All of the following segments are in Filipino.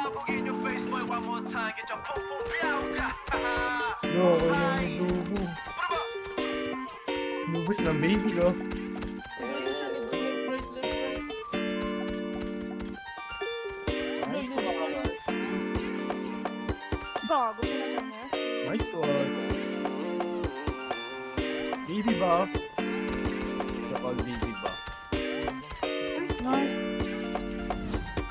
Pasabog in your face, boy, one more time. Get your pum pum biauka. Loko yung dugo. Lubos ng baby ko. Gago ko na lang eh. Nice one. Baby buff. Isa called baby buff. Nice.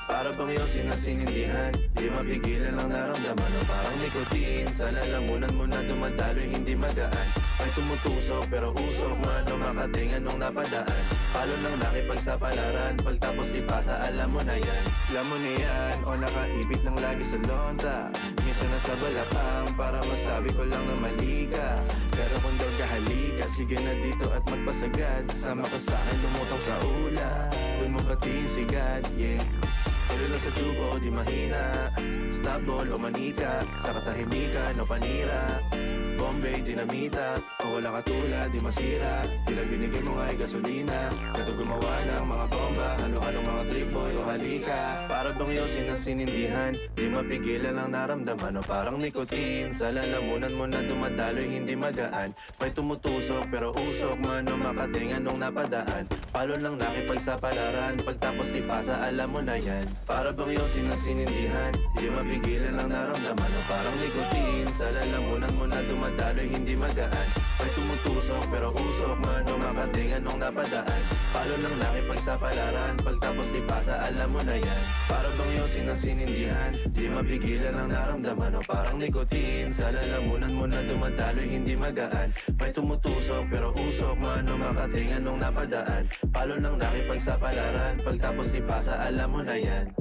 Para bang iyong sinasinindihan, di mapigilan ang naramdaman o parang nikotin. Sa lalamunan mo na dumadaloy hindi magaan. May tumutusok pero usok man o makatingan nung napadaan. Palo ng nakipagsapalaran, pagtapos ipasa alam mo na yan. Alam mo na yan o nakaipit lang lagi sa lonta. Minsan nasa balakang para masabi ko lang na mali ka. Pero kung daw kahalika, sige na dito at magpasagad. Sama ka sa akin lumutang sa ula, dun mo patiin sigad, yeah. Pero lang sa tubo, di mahina. Snapball o manika, sa katahimikan o panira. Bombay, dinamita, o wala katulad, di masira. Tila binigay mo nga'y gasolina. Kato gumawa ng mga bomba, halo-halong mga trip boy o halika. Para bang iyong sinasinindihan, di mapigilan ang naramdaman o parang nikotin. Sa lalamunan mo na dumadaloy, hindi magaan. May tumutusok pero usok man o makatingan nung napadaan. Palo lang nakipagsapalaran, pagtapos ipasa alam mo na yan. Para bang iyong sinasinindihan, di mapigilan ang naramdaman o parang nikotin. Sa lalamunan mo na dumadaloy, hindi magaan. May tumutusok pero usok man o makatingan nung napadaan. Palo lang nakipagsapalaran, pagtapos ipasa alam mo na yan. Para bang iyong sinasinindihan, di mapigilan ang naramdaman o parang nikotin. Sa lalamunan mo na dumadaloy, hindi magaan. May tumutusok pero usok man o makatingan nung napadaan. Palo lang nakipagsapalaran, pagtapos ipasa alam mo na yan.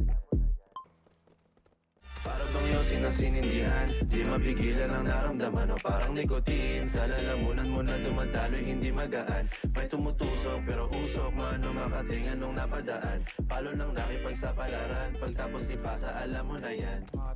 Para bang iyong sinasinindihan, di mapigilan ang naramdaman o parang nikotin. Sa lalamunan mo na dumadaloy, hindi magaan. May tumutusok pero usok man o makatingan nung napadaan. Palo lang nakipagsapalaran, pagtapos ipasa alam mo na yan. Mga